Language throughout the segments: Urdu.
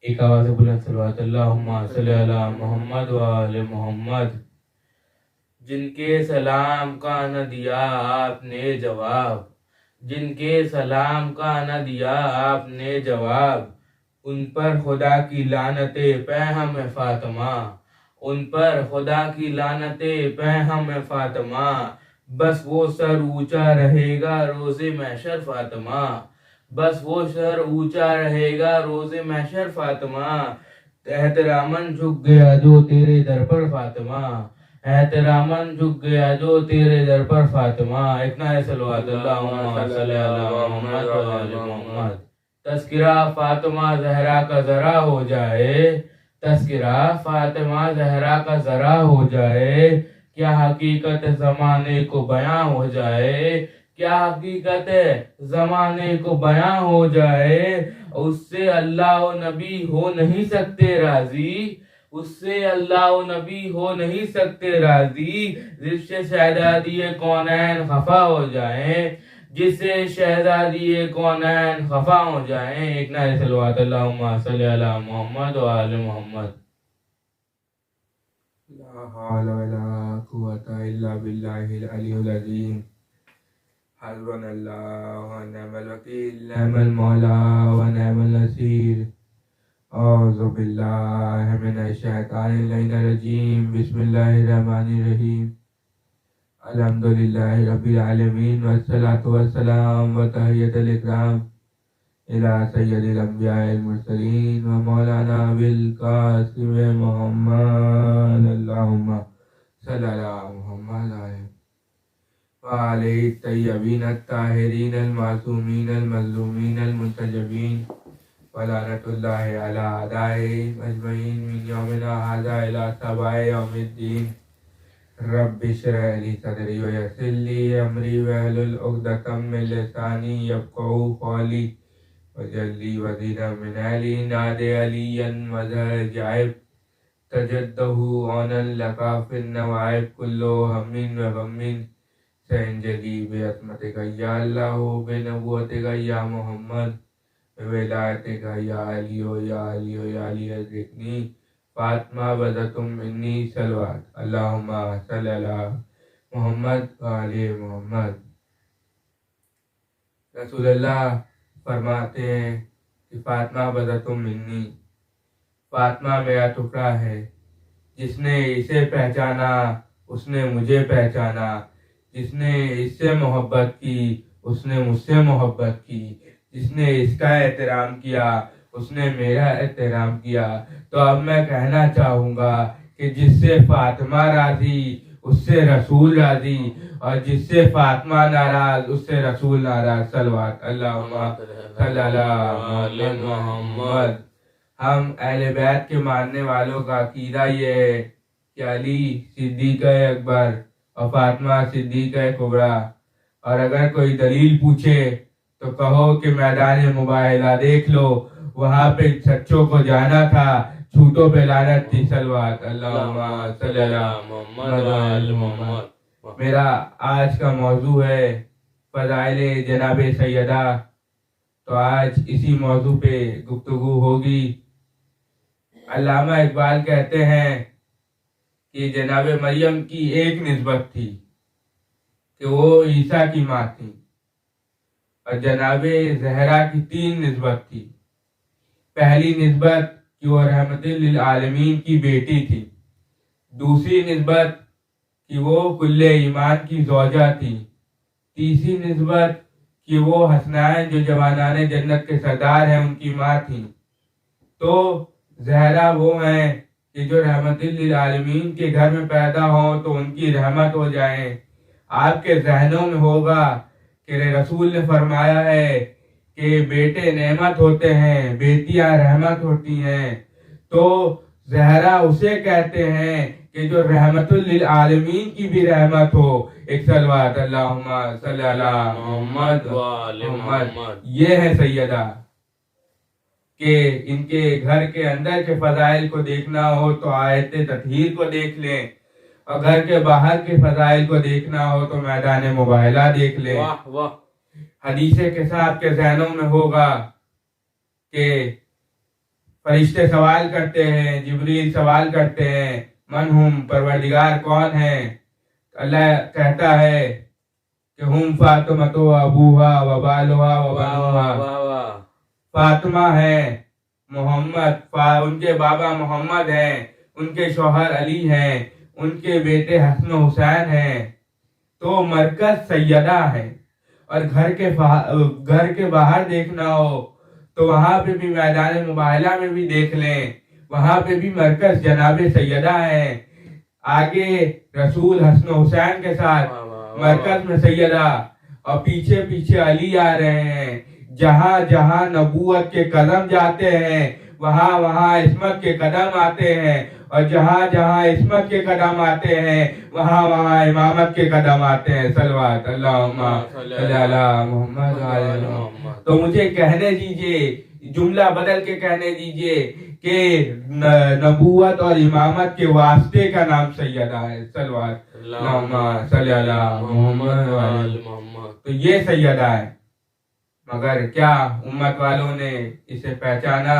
ایک آواز سے بلند صلوات اللہم صلی علی محمد و آل محمد۔ جن کے سلام کا نہ دیا آپ نے جواب، جن کے سلام کا نہ دیا آپ نے جواب، ان پر خدا کی لعنت پہ ہم فاطمہ، ان پر خدا کی لعنت پہ ہم فاطمہ، بس وہ سر اونچا رہے گا روز محشر فاطمہ، بس وہ سر اونچا رہے گا روز محشر فاطمہ، احتراماً جھک گیا جو تیرے در پر فاطمہ، احتراماً جھک گیا جو تیرے در پر فاطمہ۔ ایک نعرہ صلوات اللہم صلی علی محمد و آل محمد۔ تذکرہ فاطمہ زہرا کا ذرا ہو جائے، تذکرہ فاطمہ زہرا کا ذرا ہو جائے، کیا حقیقت زمانے کو بیاں ہو جائے، کیا حقیقت زمانے کو بیاں ہو جائے، اس سے اللہ و نبی ہو نہیں سکتے راضی، اس سے اللہ و نبی ہو نہیں سکتے راضی، جس سے شہزادی کونین خفا ہو جائیں، جس سے شہزادی کونین خفا ہو جائیں۔ ایک نعرہ صلوات اللہم صلی علی محمد و آل محمد۔ لا حول ولا قوة الا باللہ العلی العظیم۔ حسبنا اللہ ونعم الوکیل، نعم المولا ونعم النصیر۔ اعوذ باللہ من الشیطان اللعین الرجیم، بسم اللہ الرحمن الرحیم۔ الحمدللہ رب العالمین، والصلاة والسلام وتحیۃ الاکرام الی سید الانبیاء المرسلین و مولانا بالقاسم محمد، اللہم صلی علی محمد وآلہ الطیبین الطاہرین المعصومین المظلومین المنتجبین، ولعنۃ اللہ علی اعدائہم اجمعین من یومنا ھذا الی سبع یوم الدین۔ رب اشرح لی صدری ویسر لی امری واحلل عقدۃ من لسانی یفقہوا قولی، واجعل لی وزیرا من اہلی، نادی علیا وظہر جائب، تجدہ عونا لک فی النوائب، کل ہم و غم سینجلی بعظمتک یا اللہ، بنبوتک یا محمد، بولایتک یا علی یا علی یا علی ذکرنی، فاطمہ بذتم منی صلوات اللہم صلی علی محمد وآل محمد۔ رسول اللہ فرماتے ہیں کہ فاطمہ بذتم منی، فاطمہ میرا ٹکڑا ہے، جس نے اسے پہچانا اس نے مجھے پہچانا، جس نے اس سے محبت کی اس نے مجھ سے محبت کی، جس نے اس کا احترام کیا اس نے میرا احترام کیا۔ تو اب میں کہنا چاہوں گا کہ جس سے فاطمہ راضی اس سے رسول راضی، اور جس سے فاطمہ ناراض اس سے رسول ناراض۔ صلوات اللہم صلی علی محمد۔ ہم اہل بیت کے ماننے والوں کا عقیدہ یہ ہے کہ علی صدیق اکبر اور فاطمہ صدیقہ کبریٰ، اور اگر کوئی دلیل پوچھے تو کہو کہ میدان مباہلہ دیکھ لو، وہاں پہ سچوں کو جانا تھا، جھوٹوں پہ لعنت تھی۔ صلوات اللہم صلی علی محمد و آل محمد۔ میرا آج کا موضوع ہے فضائل جناب سیدہ، تو آج اسی موضوع پہ گفتگو ہوگی۔ علامہ اقبال کہتے ہیں کہ جناب مریم کی ایک نسبت تھی کہ وہ عیسیٰ کی ماں تھی، اور جناب زہرا کی 3 نسبت تھی۔ پہلی نسبت کہ وہ رحمت للعالمین کی بیٹی تھی، دوسری نسبت کہ وہ کل ایمان کی زوجہ تھی، تیسری نسبت کہ وہ حسنین جو جوانان جنت کے سردار ہیں ان کی ماں تھی۔ تو زہرا وہ ہیں کہ جو رحمت للعالمین کے گھر میں پیدا ہوں تو ان کی رحمت ہو جائیں۔ آپ کے ذہنوں میں ہوگا کہ رسول نے فرمایا ہے کہ بیٹے نعمت ہوتے ہیں، بیٹیاں رحمت ہوتی ہیں، تو زہرا اسے کہتے ہیں کہ جو رحمت للعالمین کی بھی رحمت ہو۔ ایک صلوات اللہم صلی علی محمد وآل محمد۔ یہ ہے سیدہ کہ ان کے گھر کے اندر کے فضائل کو دیکھنا ہو تو آیت تطہیر کو دیکھ لیں، اور گھر کے باہر کے فضائل کو دیکھنا ہو تو میدان مباہلہ دیکھ لیں۔ حدیث کے ساتھ کے ذہنوں میں ہوگا کہ فرشتے سوال کرتے ہیں، جبریل سوال کرتے ہیں من ہم، پروردگار کون ہے؟ اللہ کہتا ہے کہ ہم فاطمہ تو ابوہا و بالوہا و بنوہا، فاطمہ ہے محمد، ان کے بابا محمد ہیں، ان کے شوہر علی ہیں، ان کے بیٹے حسن و حسین ہیں۔ تو مرکز سیدہ ہے۔ اور گھر کے باہر دیکھنا ہو تو وہاں پہ بھی میدان مباہلہ میں بھی دیکھ لیں، وہاں پہ بھی مرکز جناب سیدہ ہے۔ آگے رسول حسن و حسین کے ساتھ مرکز میں سیدہ، اور پیچھے پیچھے علی آ رہے ہیں۔ جہاں جہاں نبوت کے قدم جاتے ہیں وہاں وہاں عصمت کے قدم آتے ہیں، اور جہاں جہاں عصمت کے قدم آتے ہیں وہاں وہاں امامت کے قدم آتے ہیں۔ صلوات اللہم صلی علی محمد وعلی محمد۔ تو مجھے کہنے دیجئے، جملہ بدل کے کہنے دیجئے کہ نبوت اور امامت کے واسطے کا نام سیدہ ہے۔ صلوات اللہم صلی علی محمد وعلی محمد۔ تو یہ سیدہ ہے، مگر کیا امت والوں نے اسے پہچانا؟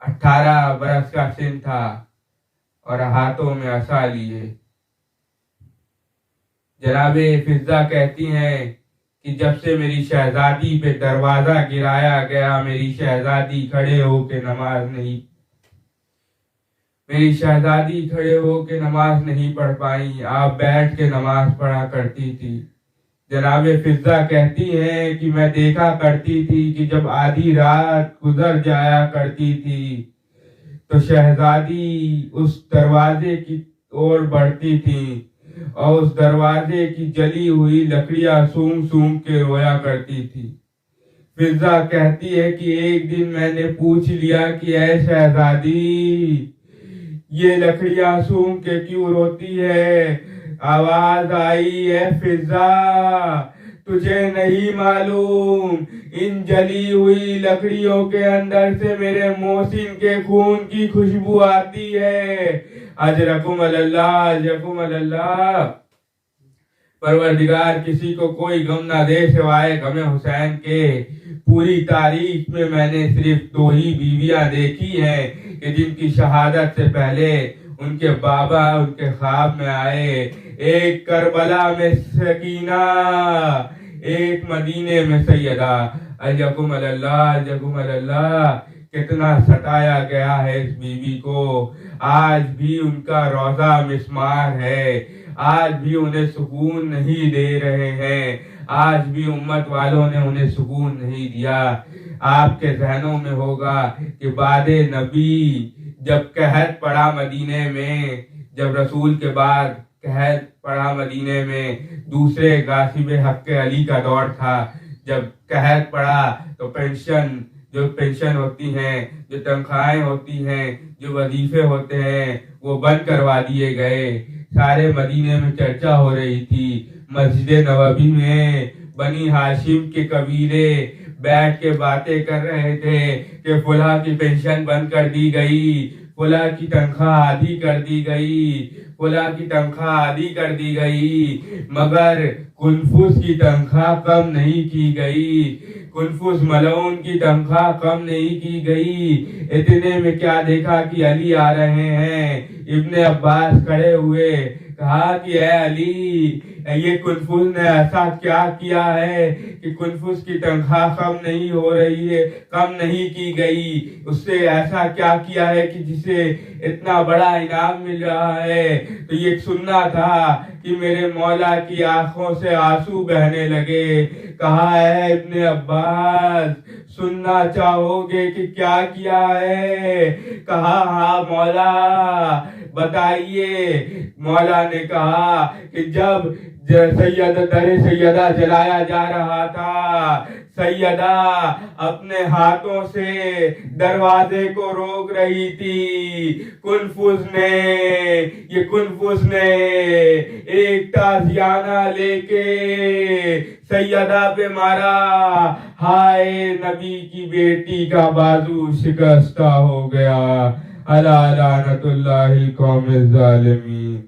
18 برس کا سن تھا اور ہاتھوں میں عصا لیے۔ جناب فضہ کہتی ہیں کہ جب سے میری شہزادی پہ دروازہ گرایا گیا، میری شہزادی کھڑے ہو کے نماز نہیں پڑھ پائی، آپ بیٹھ کے نماز پڑھا کرتی تھی۔ جناب فضہ کہتی ہیں کہ میں دیکھا کرتی تھی کہ جب آدھی رات گزر جایا کرتی تھی تو شہزادی اس دروازے کی اور بڑھتی تھی اور اس دروازے کی جلی ہوئی لکڑیاں سونگ سونگ کے رویا کرتی تھی۔ فضہ کہتی ہے کہ ایک دن میں نے پوچھ لیا کہ اے شہزادی، یہ لکڑیاں سونگ کے کیوں روتی ہے؟ آواز آئی، اے فضہ تجھے نہیں معلوم ان جلی ہوئی لکڑیوں کے اندر سے میرے محسن کے خون کی خوشبو آتی ہے۔ اجرکم اللہ، اجرکم اللہ۔ پروردگار کسی کو کوئی غم نہ دے سوائے غم حسین کے۔ پوری تاریخ میں نے صرف 2 ہی بیویاں دیکھی ہیں کہ جن کی شہادت سے پہلے ان کے بابا ان کے خواب میں آئے۔ ایک کربلا میں سکینہ، ایک مدینے میں سیدہ۔ اجرکم اللہ، اجرکم اللہ۔ کتنا ستایا گیا ہے اس بیوی کو، آج بھی ان کا روضہ مسمار ہے، آج بھی انہیں سکون نہیں دے رہے ہیں، آج بھی امت والوں نے انہیں سکون نہیں دیا۔ آپ کے ذہنوں میں ہوگا کہ بعد نبی جب قحط پڑا مدینے میں، جب رسول کے بعد قحط پڑا مدینے میں، دوسرے غاصب حق علی کا دور تھا۔ جب قحط پڑا تو پینشن ہوتی ہیں، جو تنخواہیں ہوتی ہیں، جو وظیفے ہوتے ہیں، وہ بند کروا دیے گئے۔ سارے مدینے میں چرچا ہو رہی تھی۔ مسجد نبوی میں بنی ہاشم کے قبیلے بیٹھ کے باتیں کر رہے تھے کہ فلاں کی پینشن بند کر دی گئی، فلاں کی تنخواہ آدھی کر دی گئی، فلاں کی تنخواہ آدھی کر دی گئی، مگر کنفوس کی تنخواہ کم نہیں کی گئی، کنفوس ملعون کی تنخواہ کم نہیں کی گئی۔ اتنے میں کیا دیکھا کہ علی آ رہے ہیں۔ ابن عباس کھڑے ہوئے، کہا کہ اے علی، یہ کنفوس نے ایسا کیا کیا ہے کہ کنفوس کی تنخواہ کم نہیں ہو رہی ہے، کم نہیں کی گئی؟ اس سے ایسا کیا کیا ہے کہ جسے اتنا بڑا انعام مل رہا ہے؟ تو یہ سننا تھا کہ میرے مولا کی آنکھوں سے آنسو بہنے لگے۔ کہا اے ابن عباس، سننا چاہو گے کہ کیا کیا ہے؟ کہا ہاں مولا بتائیے۔ مولا نے کہا کہ جب سیدہ جلایا جا رہا تھا، سیدہ اپنے ہاتھوں سے دروازے کو روک رہی تھی، کنفوس نے ایک تازیانہ لے کے سیدہ پہ مارا۔ ہائے نبی کی بیٹی کا بازو شکستہ ہو گیا۔ الا لعنت اللہ القوم الظالمین۔